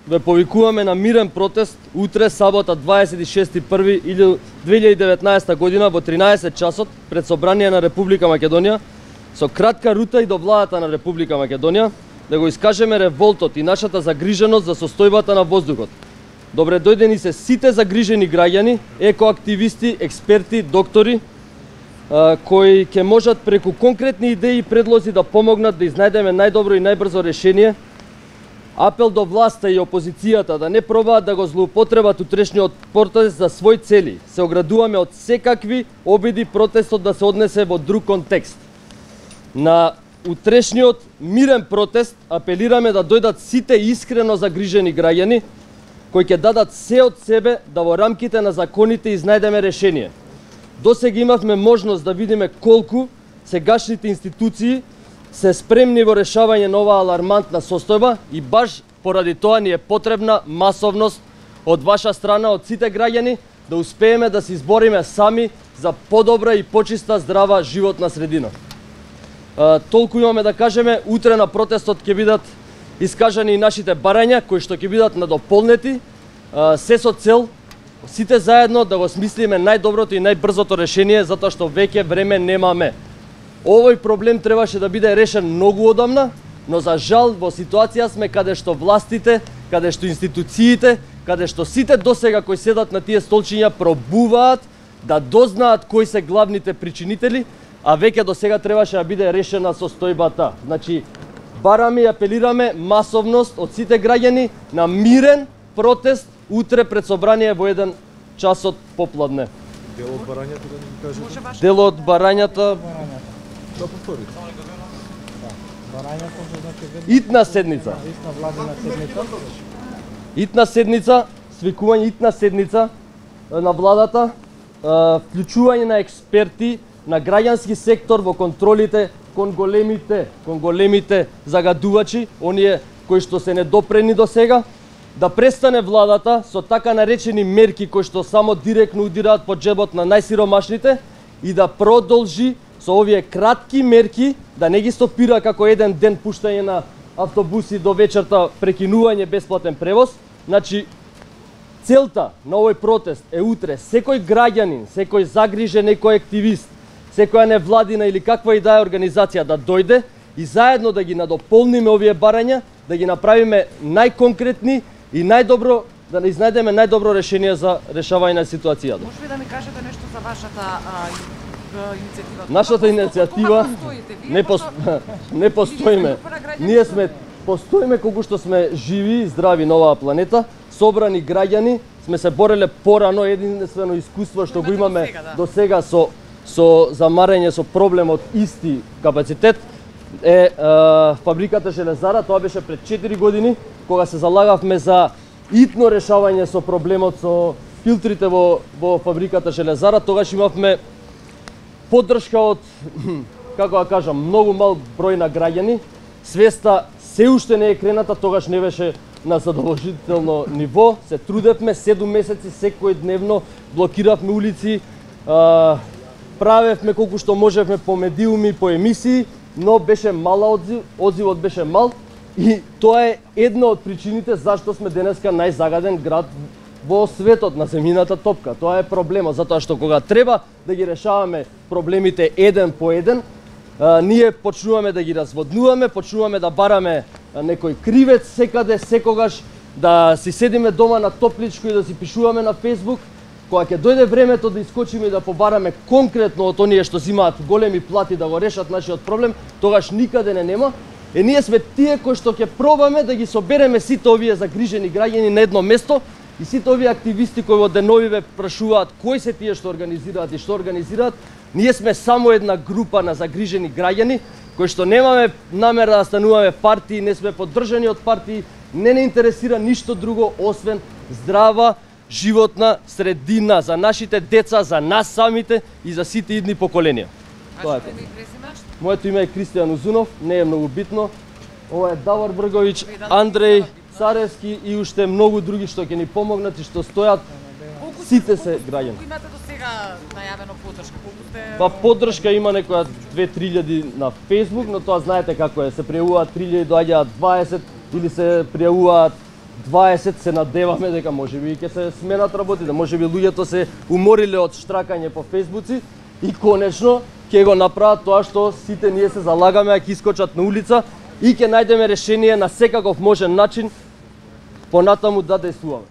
ве повикуваме на мирен протест утре, сабота 26.1.2019 година во 13 часот пред Собрание на Република Македонија со кратка рута и до владата на Република Македонија да го искажеме револтот и нашата загриженост за состојбата на воздухот. Добре дојдени се сите загрижени граѓани, екоактивисти, експерти, доктори, кои ќе можат преку конкретни идеи и предлози да помогнат да изнајдеме најдобро и најбрзо решение. Апел до власта и опозицијата да не пробаат да го злоупотребат утрешниот протест за своји цели. Се оградуваме од секакви обиди протестот да се однесе во друг контекст. На утрешниот мирен протест апелираме да дојдат сите искрено загрижени граѓани кои ќе дадат се од себе да во рамките на законите изнајдеме решение. Досега имавме можност да видиме колку сегашните институции се спремни во решавање на оваа алармантна состојба и баш поради тоа ни е потребна масовност од ваша страна, од сите граѓани, да успееме да се избориме сами за подобра и почиста здрава животна средина. Толку имаме да кажеме. Утре на протестот ќе бидат искажани и нашите барања кои што ќе бидат надополнети, се со цел сите заедно да го смислиме најдоброто и најбрзото решение, затоа што веќе време немаме. Овој проблем требаше да биде решен многу одамна, но за жал во ситуација сме каде што властите, каде што институциите, каде што сите досега кои седат на тие столчиња пробуваат да дознаат кои се главните причинители, а веќе до сега требаше да биде решена состојбата. Значи, бараме и апелираме масовност од сите граѓани на мирен протест утре пред Собрание во 1 часот попладне. Дел од барањата да ни кажете? Дел од барањата... Да повторите. Итна седница. Итна седница, свикување итна седница на владата, вклучување на експерти, на граѓански сектор во контролите кон големите загадувачи, оние кои што се недопрени до сега, да престане владата со така наречени мерки кои што само директно удираат по џебот на најсиромашните и да продолжи со овие кратки мерки, да не ги стопира како еден ден пуштање на автобуси до вечерта, прекинување бесплатен превоз. Значи, целта на овој протест е утре секој граѓанин, секој загрижен екоактивист, секоја невладина или каква и да е организација да дојде и заедно да ги надополниме овие барања, да ги направиме најконкретни и најдобро, да не изнајдеме најдобро решение за решавање на ситуацијата. Може би да ми кажете нешто за вашата иницијатива? Нашата иницијатива не постоиме. Ние постоиме колку што сме живи и здрави на оваа планета, собрани граѓани, сме се бореле порано, единствено искуство што го имаме до сега со замарење со проблемот исти капацитет е фабриката Железара. Тоа беше пред 4 години, кога се залагавме за итно решавање со проблемот со филтрите во фабриката Железара. Тогаш имавме поддршка од, како да кажам, многу мал број на граѓани. Свеста се уште не е крената, тогаш не беше на задоволжително ниво. Се трудевме 7 месеци, секој дневно блокиравме улици, правевме колку што можевме по медиуми, по емисии, но беше мала одзивот беше мал и тоа е една од причините зашто сме денеска најзагаден град во светот на земјината топка. Тоа е проблемот, затоа што кога треба да ги решаваме проблемите еден по еден, ние почнуваме да ги разводнуваме, почнуваме да бараме некој кривец секаде, секогаш, да си седиме дома на топличко и да си пишуваме на Facebook. Кога ќе дојде времето да искочиме и да побараме конкретно од оние што зимаат големи плати да го решат нашиот проблем, тогаш никаде не нема. Ние сме тие кои што ќе пробаме да ги собереме сите овие загрижени граѓани на едно место и сите овие активисти кои во деновиве прашуваат кои се тие што организираат и што организираат. Ние сме само една група на загрижени граѓани кои што немаме намера да стануваме партии, не сме поддржани од партии, не интересира ништо друго освен здрава животна средина за нашите деца, за нас самите и за сите идни поколенија. Тоа е. Моето име е Кристијан Узунов, не е многу битно. Ова е Давор Брговиќ, Андреј Царевски и уште многу други што ќе ни помогнат и што стојат. Сите се граѓани. Колку имате до сега најавено поддршка? Па поддршка има некоја 2-3 на Facebook, но тоа знаете како е. Се пријавуваат 3000, доаѓаат 20 или се пријавуваат 20 се надеваме дека можеби ќе се сменат работите, можеби луѓето се умориле од штракање по фејсбуци и конечно ќе го направат тоа што сите ние се залагаме, а ќе искочат на улица и ќе најдеме решение на секаков можен начин понатаму да действуваме.